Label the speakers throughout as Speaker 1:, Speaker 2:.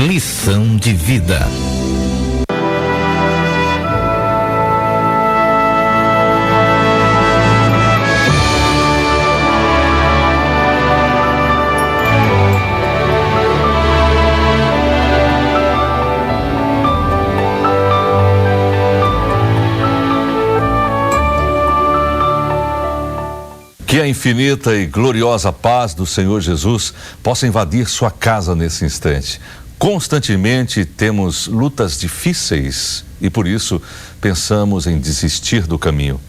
Speaker 1: Lição de vida.
Speaker 2: Que a infinita e gloriosa paz do Senhor Jesus possa invadir sua casa nesse instante. Constantemente temos lutas difíceis e por isso pensamos em desistir do caminho.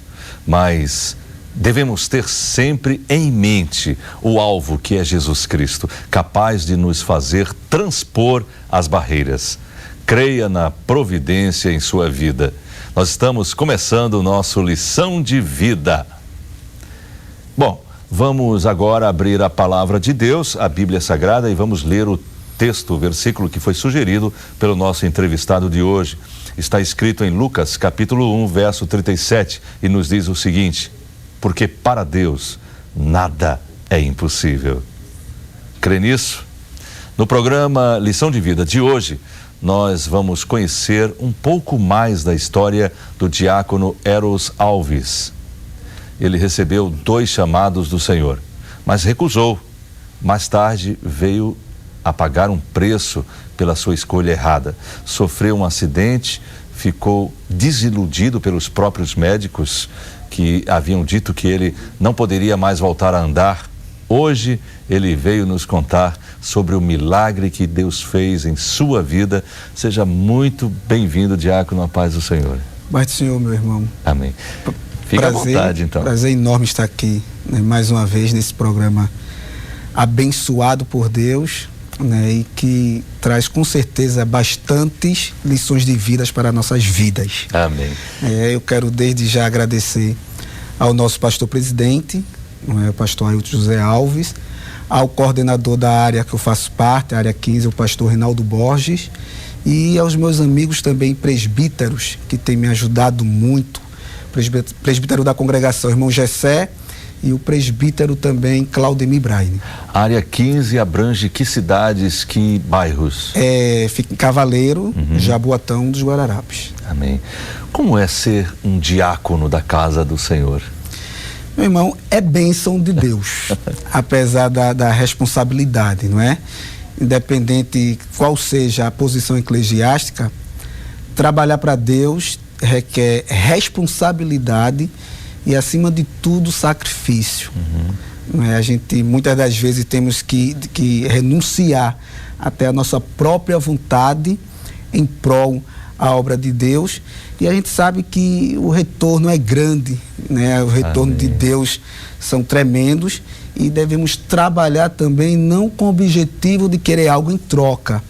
Speaker 2: Mas devemos ter sempre em mente o alvo que é Jesus Cristo, capaz de nos fazer transpor as barreiras. Creia na providência em sua vida. Nós estamos começando o nosso Lição de Vida. Bom, vamos agora abrir a palavra de Deus, a Bíblia Sagrada, e vamos ler o texto, o versículo que foi sugerido pelo nosso entrevistado de hoje. Está escrito em Lucas, capítulo 1, verso 37, e nos diz o seguinte: porque para Deus nada é impossível. Crê nisso? No programa Lição de Vida de hoje, nós vamos conhecer um pouco mais da história do diácono Eros Alves. Ele recebeu 2 chamados do Senhor, mas recusou. Mais tarde veio a pagar um preço pela sua escolha errada. Sofreu um acidente, ficou desiludido pelos próprios médicos que haviam dito que ele não poderia mais voltar a andar. Hoje ele veio nos contar sobre o milagre que Deus fez em sua vida. Seja muito bem-vindo, diácono, à paz do Senhor.
Speaker 3: Paz do Senhor, meu irmão.
Speaker 2: Amém. Fique à vontade, então.
Speaker 3: Prazer enorme estar aqui, né, mais uma vez nesse programa abençoado por Deus, né, e que traz com certeza bastantes lições de vida para nossas vidas.
Speaker 2: Amém.
Speaker 3: Eu quero desde já agradecer ao nosso pastor presidente, o pastor Ailton José Alves, ao coordenador da área que eu faço parte, a área 15, o pastor Reinaldo Borges, e aos meus amigos também presbíteros que têm me ajudado muito. Presbítero da congregação, irmão Gessé, e o presbítero também, Claudemir Braine.
Speaker 2: A área 15 abrange que cidades, que bairros?
Speaker 3: Fica em Cavaleiro, Jaboatão dos Guararapes.
Speaker 2: Amém. Como é ser um diácono da casa do Senhor?
Speaker 3: Meu irmão, é bênção de Deus, apesar da responsabilidade, não é? Independente qual seja a posição eclesiástica, trabalhar para Deus requer responsabilidade e, acima de tudo, sacrifício. A gente, muitas das vezes, temos que renunciar até a nossa própria vontade em prol à obra de Deus, e a gente sabe que o retorno é grande, né? O retorno de Deus são tremendos, e devemos trabalhar também não com o objetivo de querer algo em troca,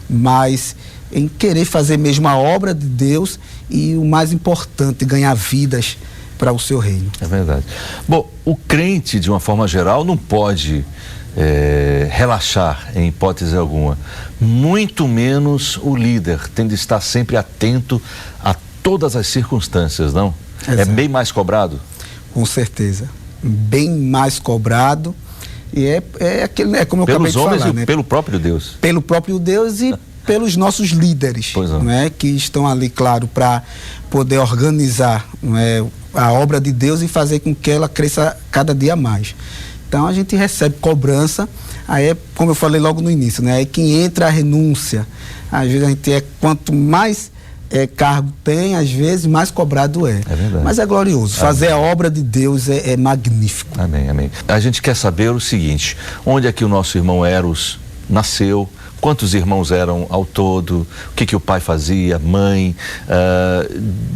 Speaker 3: mas em querer fazer mesmo a obra de Deus e, o mais importante, ganhar vidas para o seu reino.
Speaker 2: É verdade. Bom, o crente, de uma forma geral, não pode relaxar em hipótese alguma. Muito menos o líder, tem de estar sempre atento a todas as circunstâncias, não? Exato. É bem mais cobrado?
Speaker 3: Com certeza. Bem mais cobrado. E é como eu acabei de falar,
Speaker 2: pelos homens e
Speaker 3: né?
Speaker 2: Pelo próprio Deus.
Speaker 3: Pelo próprio Deus e pelos nossos líderes, não é? Que estão ali, claro, para poder organizar, não é, a obra de Deus e fazer com que ela cresça cada dia mais. Então a gente recebe cobrança, aí como eu falei logo no início, né? Aí que entra a renúncia. Às vezes a gente quanto mais cargo tem, às vezes mais cobrado é. É verdade. Mas é glorioso. Amém. Fazer a obra de Deus é magnífico.
Speaker 2: Amém, amém. A gente quer saber o seguinte: onde é que o nosso irmão Eros nasceu? Quantos irmãos eram ao todo? O que o pai fazia? Mãe?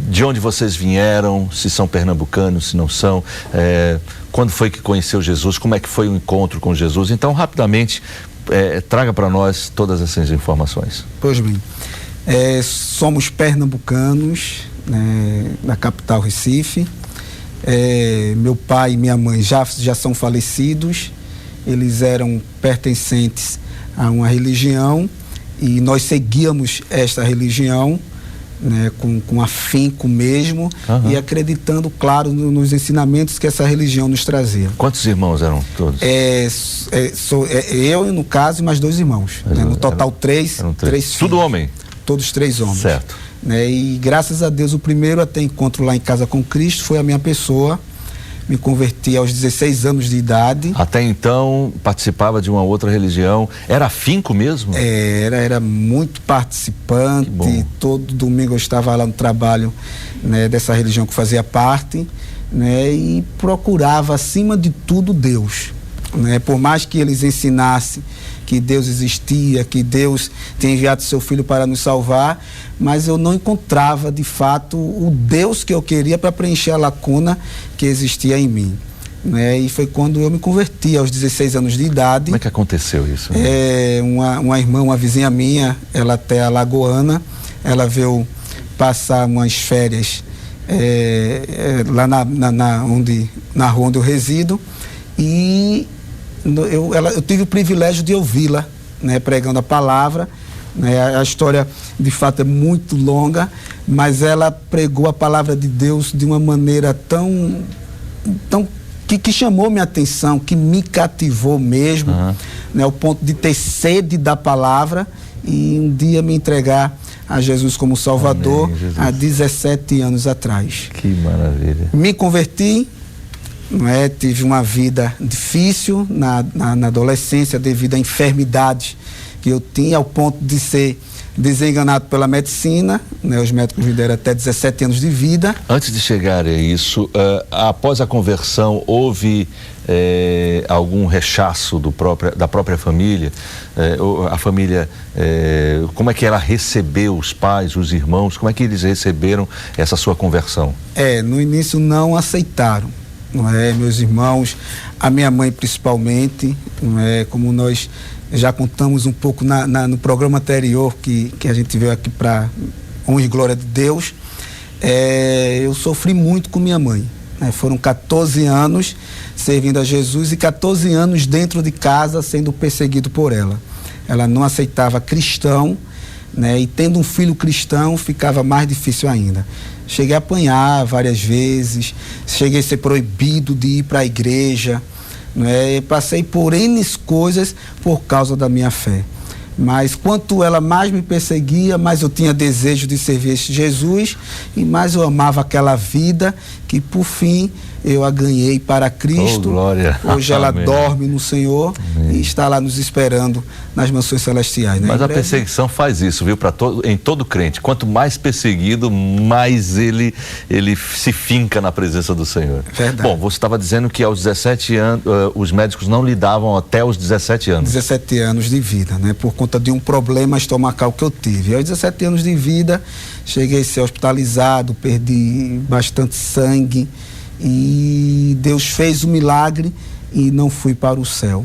Speaker 2: De onde vocês vieram? Se são pernambucanos, se não são? Quando foi que conheceu Jesus? Como é que foi o encontro com Jesus? Então, rapidamente, traga para nós todas essas informações.
Speaker 3: Pois bem, somos pernambucanos, né, da capital Recife. Meu pai e minha mãe já são falecidos. Eles eram pertencentes a uma religião e nós seguíamos esta religião, né, com afinco mesmo, e acreditando, claro, nos ensinamentos que essa religião nos trazia.
Speaker 2: Quantos irmãos eram todos?
Speaker 3: Eu, no caso, e mais 2 irmãos. Né, no total, três filhos.
Speaker 2: Tudo homem?
Speaker 3: Todos 3 homens.
Speaker 2: Certo.
Speaker 3: Né, e graças a Deus, o primeiro a ter encontro lá em Casa com Cristo foi a minha pessoa. Me converti aos 16 anos de idade.
Speaker 2: Até então, participava de uma outra religião. Era afinco mesmo?
Speaker 3: Era muito participante. Todo domingo eu estava lá no trabalho, né, dessa religião que fazia parte, né, e procurava, acima de tudo, Deus. Né? Por mais que eles ensinassem que Deus existia, que Deus tinha enviado seu Filho para nos salvar, mas eu não encontrava de fato o Deus que eu queria para preencher a lacuna que existia em mim. Né? E foi quando eu me converti aos 16 anos de idade.
Speaker 2: Como é que aconteceu isso?
Speaker 3: Uma irmã, uma vizinha minha, ela até alagoana, ela veio passar umas férias lá na rua onde eu resido, e eu tive o privilégio de ouvi-la, né, pregando a palavra. Né, a história de fato é muito longa, mas ela pregou a palavra de Deus de uma maneira tão que chamou minha atenção, que me cativou mesmo, né, ao ponto de ter sede da palavra e um dia me entregar a Jesus como Salvador. Amém, Jesus. Há 17 anos atrás.
Speaker 2: Que maravilha.
Speaker 3: Me converti. Tive uma vida difícil na adolescência devido a enfermidades que eu tinha, ao ponto de ser desenganado pela medicina, né? Os médicos me deram até 17 anos de vida.
Speaker 2: Antes de chegar a isso, após a conversão, houve algum rechaço da própria família? A família, como é que ela recebeu os pais, os irmãos? Como é que eles receberam essa sua conversão?
Speaker 3: No início não aceitaram. Não é, meus irmãos, a minha mãe principalmente, não é, como nós já contamos um pouco no programa anterior que a gente veio aqui para honra e glória de Deus, eu sofri muito com minha mãe, né? Foram 14 anos servindo a Jesus e 14 anos dentro de casa sendo perseguido por ela. Ela não aceitava cristão, né? E tendo um filho cristão ficava mais difícil ainda. Cheguei a apanhar várias vezes, cheguei a ser proibido de ir para a igreja, né? Passei por N coisas por causa da minha fé. Mas quanto ela mais me perseguia, mais eu tinha desejo de servir esse Jesus e mais eu amava aquela vida que, por fim, eu a ganhei para Cristo.
Speaker 2: Oh, glória.
Speaker 3: Hoje ela
Speaker 2: Amém.
Speaker 3: dorme no Senhor. Amém. E está lá nos esperando nas mansões celestiais. Né?
Speaker 2: Mas a perseguição faz isso, viu? Em todo crente. Quanto mais perseguido, mais ele se finca na presença do Senhor.
Speaker 3: Verdade.
Speaker 2: Bom, você estava dizendo que aos 17 anos, os médicos não lidavam até os 17 anos. 17
Speaker 3: anos de vida, né? Por conta de um problema estomacal que eu tive. Aos 17 anos de vida, cheguei a ser hospitalizado, perdi bastante sangue. E Deus fez o milagre e não fui para o céu.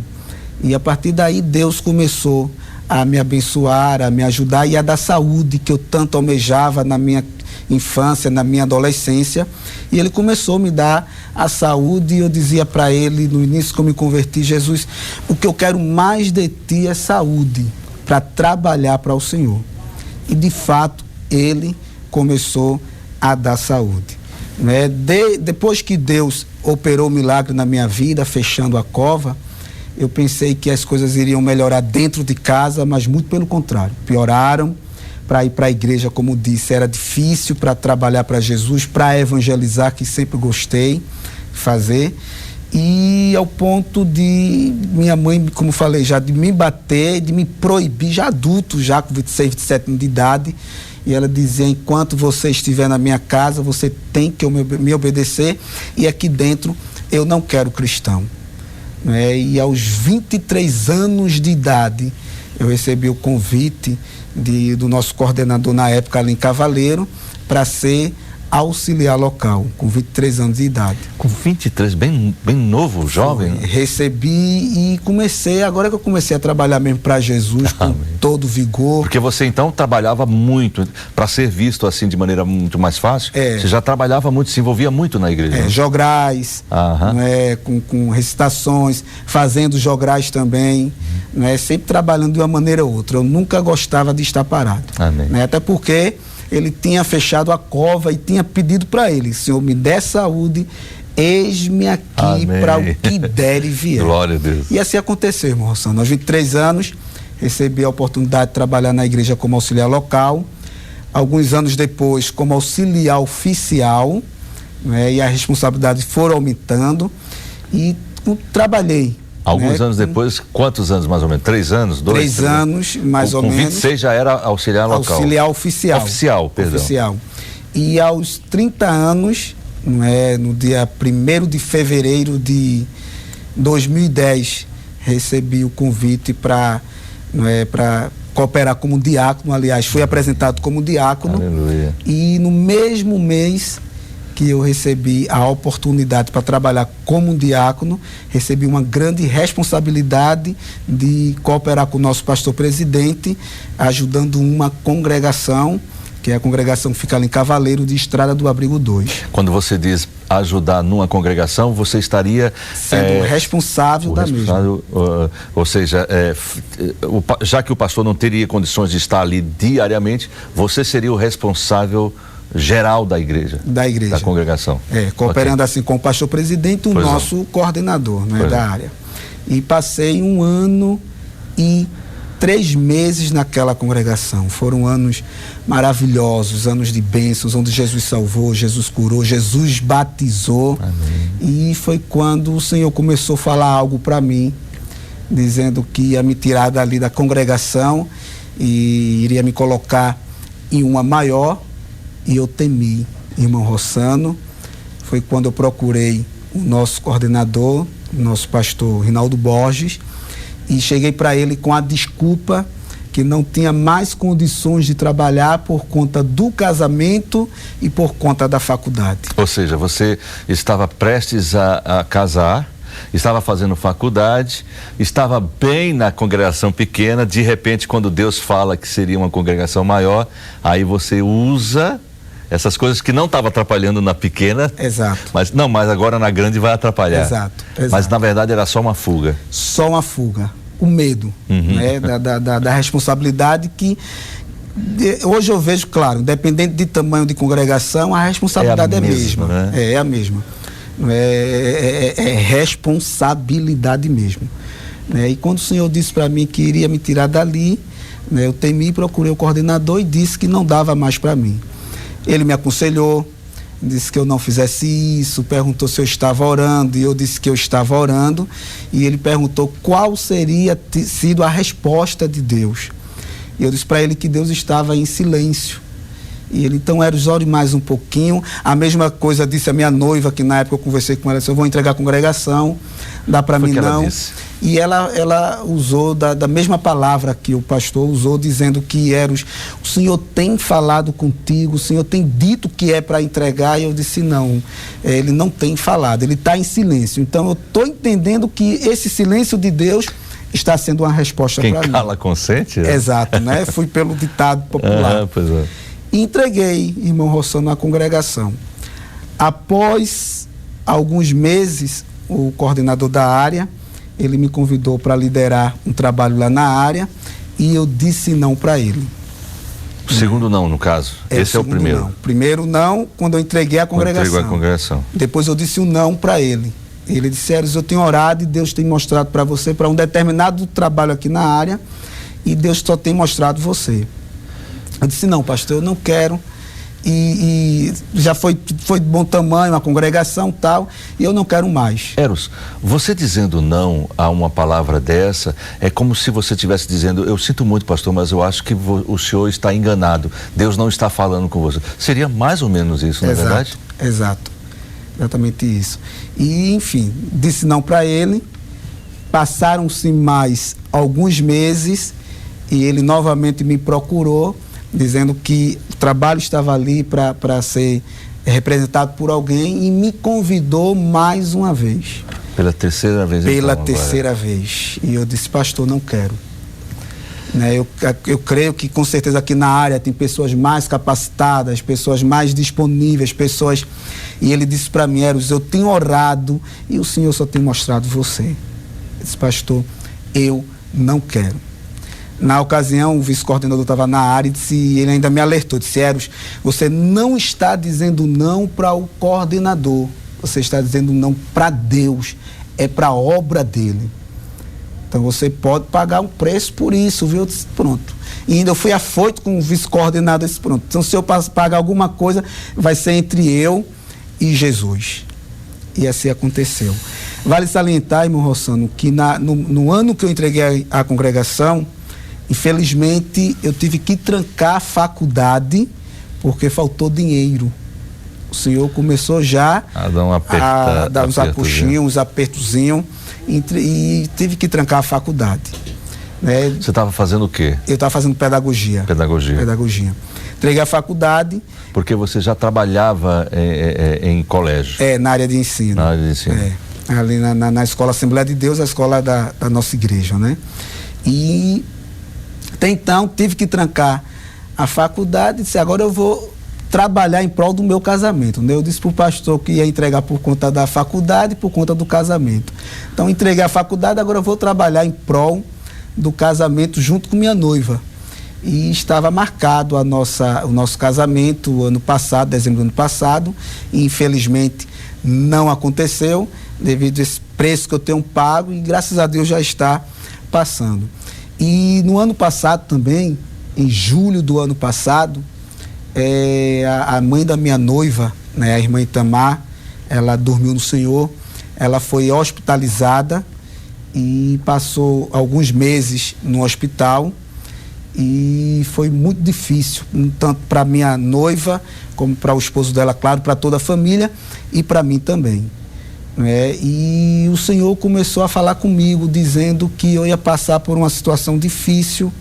Speaker 3: E a partir daí Deus começou a me abençoar, a me ajudar e a dar saúde que eu tanto almejava na minha infância, na minha adolescência. E Ele começou a me dar a saúde e eu dizia para Ele no início que eu me converti: Jesus, o que eu quero mais de Ti é saúde para trabalhar para o Senhor. E de fato Ele começou a dar saúde. Né? Depois que Deus operou o milagre na minha vida, fechando a cova, eu pensei que as coisas iriam melhorar dentro de casa, mas muito pelo contrário, pioraram. Para ir para a igreja, como disse, era difícil, para trabalhar para Jesus, para evangelizar, que sempre gostei de fazer, e ao ponto de minha mãe, como falei já, de me bater, de me proibir, já adulto, já com 26, 27 anos de idade. E ela dizia: enquanto você estiver na minha casa, você tem que me obedecer, e aqui dentro eu não quero cristão. Né? E aos 23 anos de idade, eu recebi o convite do nosso coordenador na época, Aline Cavaleiro, para ser auxiliar local, com 23 anos de idade.
Speaker 2: Com 23, bem novo, jovem? Né?
Speaker 3: Recebi e comecei, agora que eu comecei a trabalhar mesmo para Jesus, com todo vigor.
Speaker 2: Porque você então trabalhava muito, para ser visto assim de maneira muito mais fácil, você já trabalhava muito, se envolvia muito na igreja. Né?
Speaker 3: Jograis, né, com recitações, fazendo jograis também, né, sempre trabalhando de uma maneira ou outra. Eu nunca gostava de estar parado.
Speaker 2: Amém.
Speaker 3: Né, até porque ele tinha fechado a cova e tinha pedido para ele: Senhor, me dê saúde, eis-me aqui para o que der e vier.
Speaker 2: Glória a Deus.
Speaker 3: E assim aconteceu, irmão Rossano. Aos 23 anos, recebi a oportunidade de trabalhar na igreja como auxiliar local. Alguns anos depois, como auxiliar oficial, né, e as responsabilidades foram aumentando e trabalhei.
Speaker 2: Alguns anos depois, quantos anos mais ou menos? 3 anos? 2?
Speaker 3: 3 anos, mais ou menos.
Speaker 2: Com 26 já era auxiliar local.
Speaker 3: Auxiliar oficial.
Speaker 2: Oficial, perdão.
Speaker 3: Oficial. E aos 30 anos, no dia 1º de fevereiro de 2010, recebi o convite para cooperar como diácono. Aliás, fui apresentado como diácono.
Speaker 2: Aleluia.
Speaker 3: E no mesmo mês que eu recebi a oportunidade para trabalhar como diácono, recebi uma grande responsabilidade de cooperar com o nosso pastor presidente, ajudando uma congregação, que é a congregação que fica ali em Cavaleiro de Estrada do Abrigo 2.
Speaker 2: Quando você diz ajudar numa congregação, você estaria
Speaker 3: sendo responsável da mesma.
Speaker 2: Ou seja, já que o pastor não teria condições de estar ali diariamente, você seria o responsável geral da igreja. Da congregação.
Speaker 3: Cooperando assim com o pastor presidente, o nosso coordenador, da área. E passei 1 ano e 3 meses naquela congregação. Foram anos maravilhosos, anos de bênçãos, onde Jesus salvou, Jesus curou, Jesus batizou. Amém. E foi quando o Senhor começou a falar algo para mim, dizendo que ia me tirar dali da congregação e iria me colocar em uma maior. E eu temi, irmão Rossano. Foi quando eu procurei o nosso coordenador, o nosso pastor Rinaldo Borges, e cheguei para ele com a desculpa que não tinha mais condições de trabalhar por conta do casamento e por conta da faculdade.
Speaker 2: Ou seja, você estava prestes a casar, estava fazendo faculdade, estava bem na congregação pequena, de repente, quando Deus fala que seria uma congregação maior, aí você usa essas coisas que não estavam atrapalhando na pequena.
Speaker 3: Exato.
Speaker 2: Mas agora na grande vai atrapalhar.
Speaker 3: Exato.
Speaker 2: Mas na verdade era só uma fuga.
Speaker 3: Só uma fuga. O medo, da responsabilidade que hoje eu vejo, claro, independente de tamanho de congregação, a responsabilidade é a mesma. Né? É a mesma. É responsabilidade mesmo. E quando o Senhor disse para mim que iria me tirar dali, eu temi, procurei o coordenador e disse que não dava mais para mim. Ele me aconselhou, disse que eu não fizesse isso, perguntou se eu estava orando, e eu disse que eu estava orando, e ele perguntou qual seria sido a resposta de Deus. E eu disse para ele que Deus estava em silêncio. E ele, então, ore mais um pouquinho. A mesma coisa disse a minha noiva, que na época eu conversei com ela, disse: eu vou entregar a congregação, dá para mim não. E ela usou da mesma palavra que o pastor usou, dizendo que o Senhor tem falado contigo, o Senhor tem dito que é para entregar. E eu disse: não, ele não tem falado, ele está em silêncio. Então eu estou entendendo que esse silêncio de Deus está sendo uma resposta para mim.
Speaker 2: Quem cala consente?
Speaker 3: Exato, Fui pelo ditado popular.
Speaker 2: Pois é.
Speaker 3: E entreguei, irmão Rossano, na congregação. Após alguns meses, o coordenador da área, ele me convidou para liderar um trabalho lá na área, e eu disse não para ele.
Speaker 2: O segundo não, no caso? Esse é o primeiro?
Speaker 3: Não. Primeiro não, quando eu entreguei a congregação.
Speaker 2: Entregou a congregação.
Speaker 3: Depois eu disse um não para ele. Ele disse: eu tenho orado e Deus tem mostrado para você, para um determinado trabalho aqui na área, e Deus só tem mostrado você. Eu disse: não, pastor, eu não quero, e já foi de bom tamanho a congregação tal, e eu não quero mais.
Speaker 2: Eros, você dizendo não a uma palavra dessa, é como se você estivesse dizendo: eu sinto muito, pastor, mas eu acho que o senhor está enganado, Deus não está falando com você. Seria mais ou menos isso, não é verdade?
Speaker 3: Exato, exatamente isso. E, enfim, disse não para ele. Passaram-se mais alguns meses e ele novamente me procurou, dizendo que o trabalho estava ali para ser representado por alguém, e me convidou mais uma vez.
Speaker 2: Pela terceira vez?
Speaker 3: Pela terceira vez. E eu disse: pastor, não quero. Eu creio que com certeza aqui na área tem pessoas mais capacitadas, pessoas mais disponíveis, E ele disse para mim: Eros, eu tenho orado e o Senhor só tem mostrado você. Eu disse: pastor, eu não quero. Na ocasião, o vice-coordenador estava na área e ele ainda me alertou, disse: Eros, você não está dizendo não para o coordenador, você está dizendo não para Deus, é para a obra dele. Então você pode pagar um preço por isso, viu? Eu disse, pronto. E ainda eu fui afoito com o vice-coordenador, disse, pronto. Então se eu pagar alguma coisa, vai ser entre eu e Jesus. E assim aconteceu. Vale salientar, irmão Rossano, que no ano que eu entreguei à congregação, infelizmente eu tive que trancar a faculdade porque faltou dinheiro. O senhor começou já
Speaker 2: a dar
Speaker 3: uns apuxinhos, uns apertozinhos, e tive que trancar a faculdade. Né?
Speaker 2: Você estava fazendo o quê?
Speaker 3: Eu estava fazendo pedagogia. Entreguei a faculdade.
Speaker 2: Porque você já trabalhava em colégio?
Speaker 3: Na área de ensino.
Speaker 2: Na área de ensino.
Speaker 3: Ali na Escola Assembleia de Deus, a escola da nossa igreja, né? E até então tive que trancar a faculdade e disse, agora eu vou trabalhar em prol do meu casamento, né? Eu disse para o pastor que ia entregar por conta da faculdade e por conta do casamento. Então entreguei a faculdade, agora eu vou trabalhar em prol do casamento junto com minha noiva. E estava marcado o nosso casamento o ano passado, dezembro do ano passado, e infelizmente não aconteceu, devido a esse preço que eu tenho pago, e graças a Deus já está passando. E no ano passado também, em julho do ano passado, a mãe da minha noiva, né, a irmã Itamar, ela dormiu no Senhor, ela foi hospitalizada e passou alguns meses no hospital, e foi muito difícil, tanto para minha noiva, como para o esposo dela, claro, para toda a família e para mim também. Né? E o Senhor começou a falar comigo, dizendo que eu ia passar por uma situação difícil,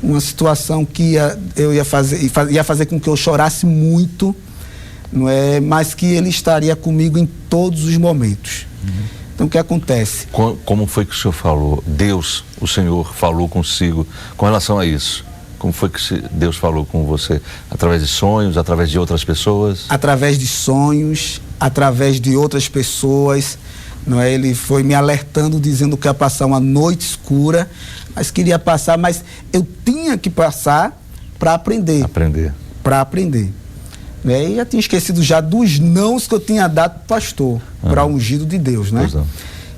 Speaker 3: uma situação que ia fazer com que eu chorasse muito, não é? Mas que Ele estaria comigo em todos os momentos. Então, o que acontece?
Speaker 2: Como foi que o senhor falou? Deus, o Senhor, falou consigo com relação a isso? Como foi que Deus falou com você? Através de sonhos, através de outras pessoas? Através de sonhos, através de outras pessoas. Não é? Ele foi me alertando, dizendo que ia passar uma noite escura, mas queria passar, mas eu tinha que passar para aprender. Para aprender. E já tinha esquecido já dos nãos que eu tinha dado para o pastor, para o ungido de Deus, né?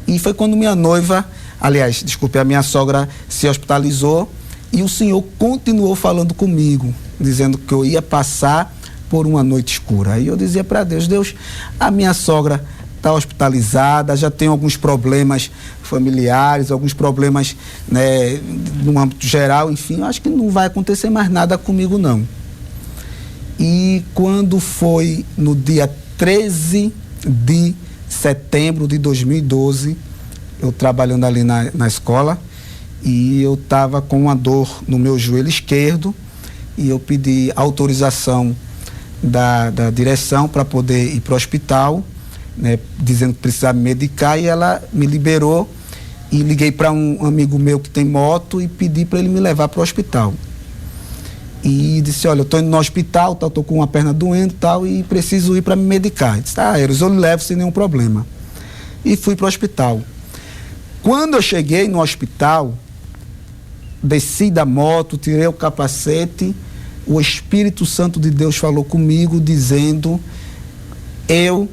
Speaker 2: E foi quando minha noiva, aliás, desculpe, a minha sogra se hospitalizou, e o Senhor continuou falando comigo, dizendo que eu ia passar por uma noite escura. Aí eu dizia para Deus, Deus, a minha sogra está hospitalizada, já tem alguns problemas familiares, alguns problemas, né, no âmbito geral, enfim, eu acho que não vai acontecer mais nada comigo, não. E quando foi no dia 13 de setembro de 2012, eu trabalhando ali na escola, e eu estava com uma dor no meu joelho esquerdo, e eu pedi autorização da direção para poder ir para o hospital, né, dizendo que precisava me medicar, e ela me liberou, e liguei para um amigo meu que tem moto e pedi para ele me levar para o hospital. E disse, olha, eu estou indo no hospital, estou com uma perna doendo e preciso ir para me medicar. Ele disse, Eros, eu lhe levo sem nenhum problema. E fui para o hospital. Quando eu cheguei no hospital, desci da moto, tirei o capacete, o Espírito Santo de Deus falou comigo, dizendo, eu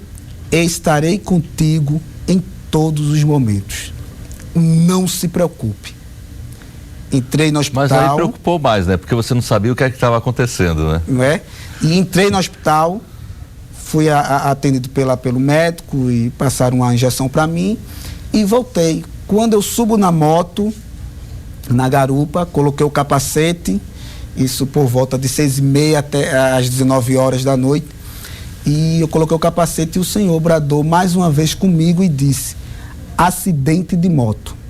Speaker 2: estarei contigo em todos os momentos. Não se preocupe. Entrei no hospital. Mas aí preocupou mais, né? Porque você não sabia o que é que estava acontecendo, né?
Speaker 3: Não é? E entrei no hospital, fui atendido pelo médico e passaram uma injeção para mim e voltei. Quando eu subo na moto, na garupa, coloquei o capacete, isso por volta de 6h30 até às 19 horas da noite, e eu coloquei o capacete e o Senhor bradou mais uma vez comigo e disse, acidente de moto.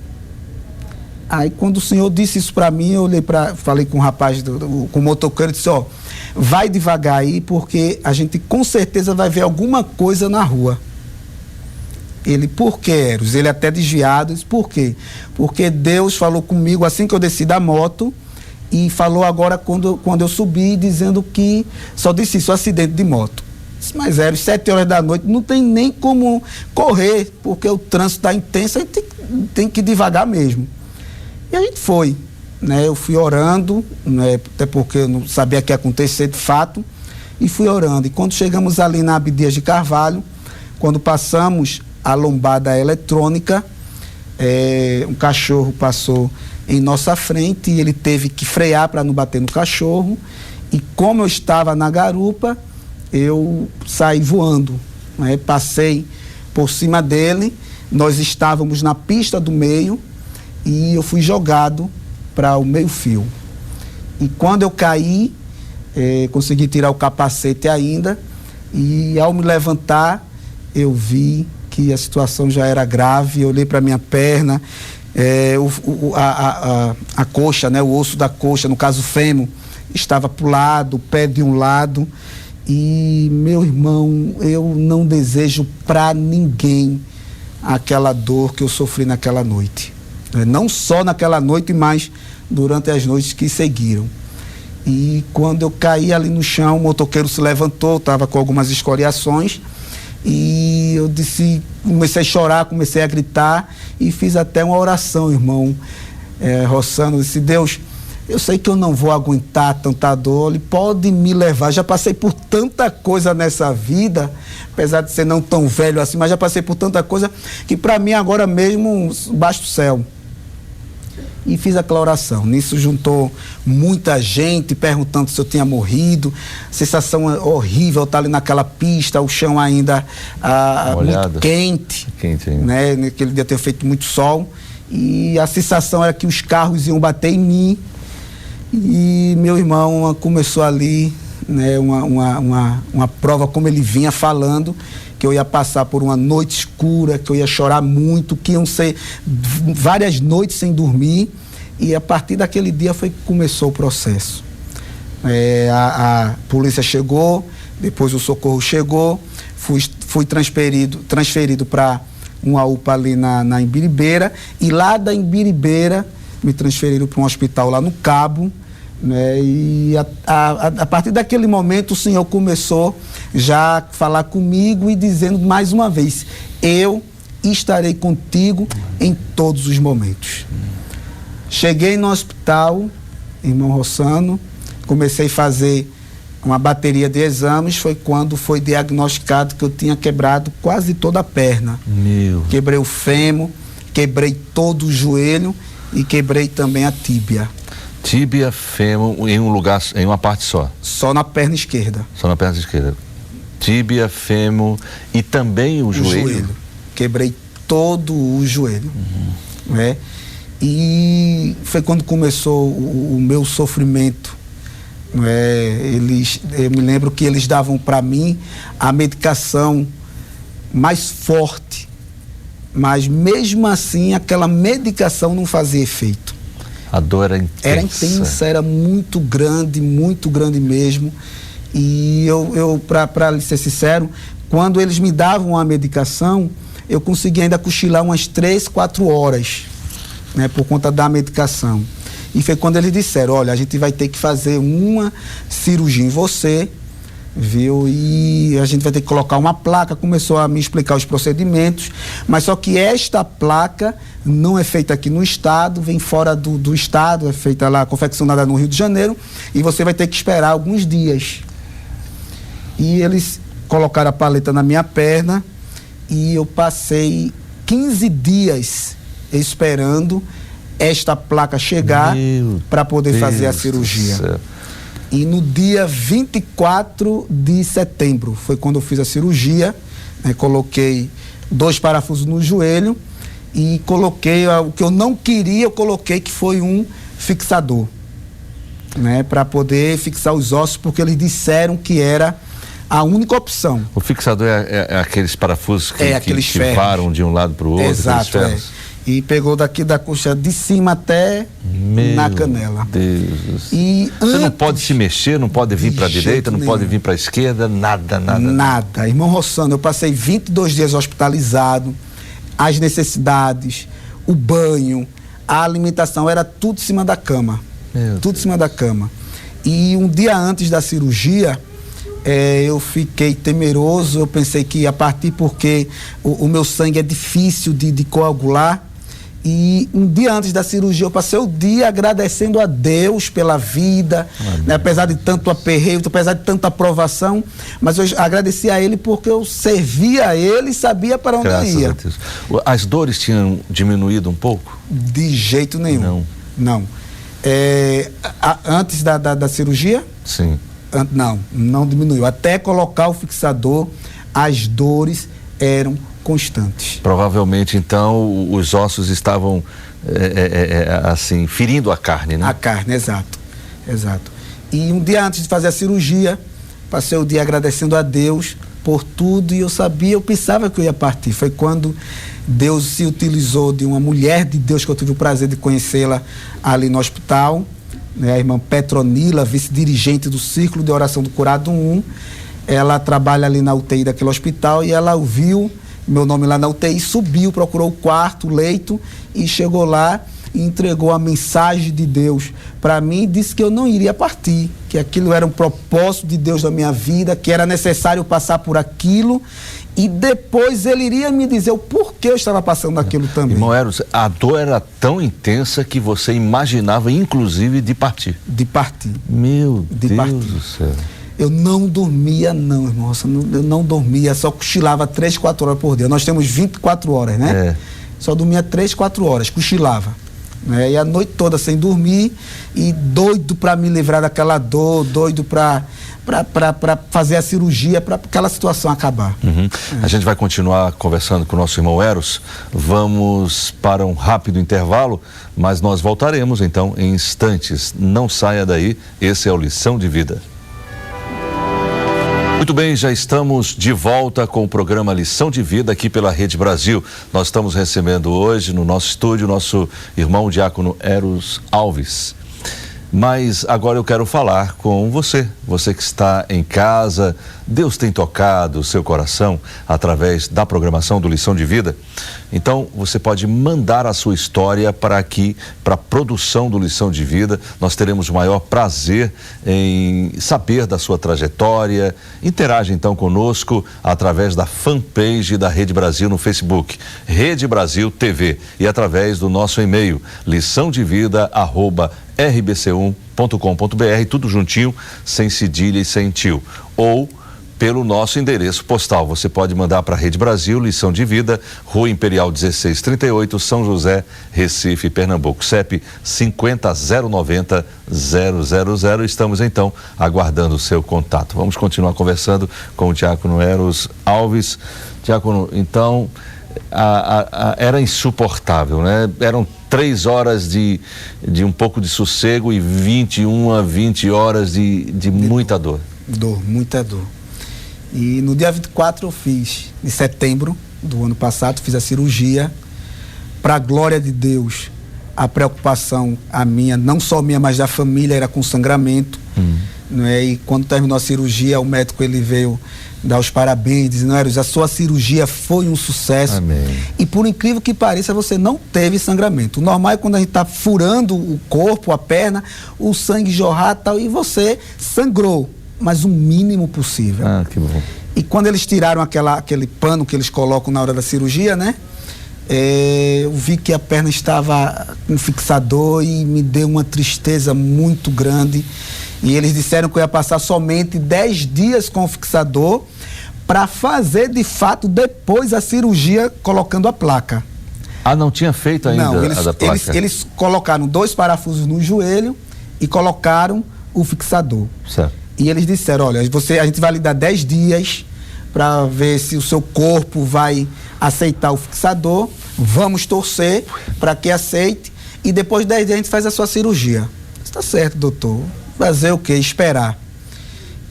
Speaker 3: Aí quando o Senhor disse isso para mim, eu falei com o rapaz, com o motoqueiro, e disse, vai devagar aí, porque a gente com certeza vai ver alguma coisa na rua. Ele, por que, Eros? Ele até desviado, disse, por quê? Porque Deus falou comigo assim que eu desci da moto, e falou agora quando eu subi, dizendo que, só disse isso, acidente de moto. Disse, mas Eros, 7 horas da noite, não tem nem como correr, porque o trânsito está intenso, a gente tem que ir devagar mesmo. E a gente foi. né? Eu fui orando, né? Até porque eu não sabia o que ia acontecer de fato, e fui orando. E quando chegamos ali na Abdias de Carvalho, quando passamos a lombada eletrônica, um cachorro passou em nossa frente e ele teve que frear para não bater no cachorro. E como eu estava na garupa, eu saí voando, né? Passei por cima dele, nós estávamos na pista do meio e eu fui jogado para o meio-fio. E quando eu caí, consegui tirar o capacete ainda, e ao me levantar, eu vi que a situação já era grave. Eu olhei para minha perna, a coxa, né, o osso da coxa, no caso o fêmur, estava para o lado, o pé de um lado. E, meu irmão, eu não desejo para ninguém aquela dor que eu sofri naquela noite. Não só naquela noite, mas durante as noites que seguiram. E quando eu caí ali no chão, o motoqueiro se levantou, estava com algumas escoriações, e eu disse, comecei a chorar, comecei a gritar e fiz até uma oração, irmão Rossano. Eu disse: Deus, eu sei que eu não vou aguentar tanta dor, Ele pode me levar. Já passei por tanta coisa nessa vida, apesar de ser não tão velho assim, mas já passei por tanta coisa que para mim agora mesmo basta o céu. E fiz aquela oração. Nisso juntou muita gente perguntando se eu tinha morrido. Sensação horrível estar ali naquela pista, o chão ainda muito quente, né? Naquele dia ter feito muito sol, e a sensação era que os carros iam bater em mim. E meu irmão começou ali, né, uma prova, como ele vinha falando, que eu ia passar por uma noite escura, que eu ia chorar muito, que iam ser várias noites sem dormir. E a partir daquele dia foi que começou o processo. A polícia chegou, depois o socorro chegou, fui transferido para uma UPA ali na Imbiribeira, e lá da Imbiribeira me transferiram para um hospital lá no Cabo, né? E a partir daquele momento o Senhor começou já a falar comigo e dizendo mais uma vez: eu estarei contigo em todos os momentos. Cheguei no hospital, irmão Rossano, comecei a fazer uma bateria de exames. Foi quando foi diagnosticado que eu tinha quebrado quase toda a perna. Quebrei o fêmur, quebrei todo o joelho e quebrei também a tíbia.
Speaker 2: Tíbia, fêmur, em um lugar, em uma parte só?
Speaker 3: Só na perna esquerda.
Speaker 2: Só na perna esquerda. Tíbia, fêmur e também o joelho? Quebrei
Speaker 3: todo o joelho. Né? E foi quando começou o meu sofrimento. Eu me lembro que eles davam para mim a medicação mais forte, mas mesmo assim aquela medicação não fazia efeito.
Speaker 2: A dor era intensa.
Speaker 3: Era intensa, era muito grande mesmo. E para ser sincero, quando eles me davam a medicação, eu conseguia ainda cochilar umas 3, 4 horas, né, por conta da medicação. E foi quando eles disseram: olha, a gente vai ter que fazer uma cirurgia em você, viu? E a gente vai ter que colocar uma placa. Começou a me explicar os procedimentos, mas só que esta placa não é feita aqui no estado, vem fora do estado, é feita lá, confeccionada no Rio de Janeiro, e você vai ter que esperar alguns dias. E eles colocaram a paleta na minha perna e eu passei 15 dias esperando esta placa chegar para poder fazer a cirurgia. E no dia 24 de setembro foi quando eu fiz a cirurgia, né? Coloquei 2 parafusos no joelho e coloquei o que eu não queria, eu coloquei, que foi um fixador, né? Para poder fixar os ossos, porque eles disseram que era a única opção.
Speaker 2: O fixador é aqueles parafusos que varam de um lado para o outro.
Speaker 3: Exato, E pegou daqui da coxa de cima até na canela.
Speaker 2: Deus. E você não pode se mexer, não pode vir para a direita, não pode vir para a esquerda, nada.
Speaker 3: Nada. Irmão Rossano, eu passei 22 dias hospitalizado, as necessidades, o banho, a alimentação, era tudo em cima da cama. Tudo em cima da cama. E um dia antes da cirurgia, eu fiquei temeroso, eu pensei que ia partir porque o meu sangue é difícil de coagular. E um dia antes da cirurgia, eu passei o dia agradecendo a Deus pela vida, né? Apesar de tanto aperreio, apesar de tanta aprovação, mas eu agradeci a Ele porque eu servia a Ele e sabia para onde eu ia.
Speaker 2: Graças a Deus. As dores tinham diminuído um pouco?
Speaker 3: De jeito nenhum.
Speaker 2: Não.
Speaker 3: Antes da cirurgia?
Speaker 2: Sim.
Speaker 3: Não diminuiu. Até colocar o fixador, as dores eram constantes.
Speaker 2: Provavelmente, então, os ossos estavam, assim, ferindo a carne, né?
Speaker 3: A carne, exato. E um dia antes de fazer a cirurgia, passei o dia agradecendo a Deus por tudo, e eu pensava que eu ia partir. Foi quando Deus se utilizou de uma mulher de Deus, que eu tive o prazer de conhecê-la ali no hospital, né? A irmã Petronila, vice-dirigente do Círculo de Oração do Curado 1. Ela trabalha ali na UTI daquele hospital, e ela ouviu meu nome lá na UTI, subiu, procurou o quarto, o leito, e chegou lá e entregou a mensagem de Deus para mim, e disse que eu não iria partir, que aquilo era um propósito de Deus na minha vida, que era necessário passar por aquilo, e depois ele iria me dizer o porquê eu estava passando aquilo também.
Speaker 2: Irmão Eros, a dor era tão intensa que você imaginava, inclusive, de partir.
Speaker 3: De partir.
Speaker 2: Meu Deus do céu.
Speaker 3: Eu não dormia, não, irmão. Eu não dormia, só cochilava 3, 4 horas por dia. Nós temos 24 horas, né? Só dormia 3, 4 horas, cochilava. Né? E a noite toda sem dormir, e doido para me livrar daquela dor, doido para fazer a cirurgia, para aquela situação acabar.
Speaker 2: A gente vai continuar conversando com o nosso irmão Eros. Vamos para um rápido intervalo, mas nós voltaremos então em instantes. Não saia daí, esse é o Lição de Vida. Muito bem, já estamos de volta com o programa Lição de Vida aqui pela Rede Brasil. Nós estamos recebendo hoje no nosso estúdio nosso irmão diácono Eros Alves. Mas agora eu quero falar com você que está em casa. Deus tem tocado o seu coração através da programação do Lição de Vida. Então, você pode mandar a sua história para aqui, para a produção do Lição de Vida. Nós teremos o maior prazer em saber da sua trajetória. Interage então conosco através da fanpage da Rede Brasil no Facebook, Rede Brasil TV, e através do nosso e-mail, liçãodevida@rbc1.com.br, tudo juntinho, sem cedilha e sem tio. Ou pelo nosso endereço postal. Você pode mandar para a Rede Brasil, Lição de Vida, Rua Imperial 1638, São José, Recife, Pernambuco. CEP 50-090-000. Estamos então aguardando o seu contato. Vamos continuar conversando com o diácono Eros Alves. Diácono, então, era insuportável, né? Eram 3 horas de um pouco de sossego e 21 a 20 horas de muita dor.
Speaker 3: Muita dor. E no dia 24 de setembro do ano passado, fiz a cirurgia. Para a glória de Deus, a preocupação, não só minha, mas da família, era com sangramento. Né? E quando terminou a cirurgia, o médico ele veio dar os parabéns, dizendo: Eros, a sua cirurgia foi um sucesso.
Speaker 2: Amém.
Speaker 3: E por incrível que pareça, você não teve sangramento. O normal é quando a gente está furando o corpo, a perna, o sangue jorrar e tal, e você sangrou, mas o mínimo possível.
Speaker 2: Ah, que bom.
Speaker 3: E quando eles tiraram aquele pano que eles colocam na hora da cirurgia, né? Eu vi que a perna estava com fixador, e me deu uma tristeza muito grande. E eles disseram que eu ia passar somente 10 dias com o fixador para fazer, de fato, depois a cirurgia colocando a placa.
Speaker 2: Ah, não tinha feito ainda a da placa?
Speaker 3: Eles colocaram 2 parafusos no joelho e colocaram o fixador.
Speaker 2: Certo.
Speaker 3: E eles disseram: olha, a gente vai lhe dar 10 dias para ver se o seu corpo vai aceitar o fixador. Vamos torcer para que aceite. E depois de 10 dias a gente faz a sua cirurgia. Está certo, doutor. Fazer o quê? Esperar.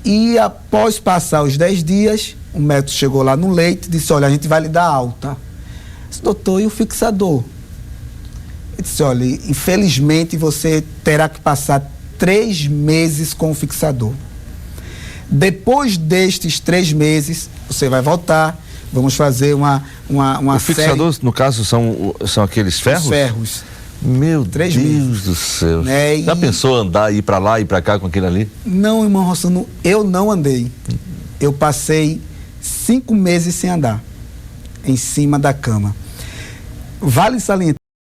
Speaker 3: E após passar os 10 dias, o médico chegou lá no leito e disse: olha, a gente vai lhe dar alta. Eu disse: doutor, e o fixador? Ele disse: olha, infelizmente você terá que passar 3 meses com o fixador. Depois destes 3 meses, você vai voltar, vamos fazer uma
Speaker 2: o fixador, no caso, são aqueles ferros?
Speaker 3: Os ferros.
Speaker 2: Meu
Speaker 3: 3
Speaker 2: Deus
Speaker 3: meses.
Speaker 2: do céu.
Speaker 3: Né?
Speaker 2: Já pensou andar, ir para lá, ir para cá com aquilo ali?
Speaker 3: Não, irmão Rossano, eu não andei. Eu passei 5 meses sem andar, em cima da cama. Vale salientar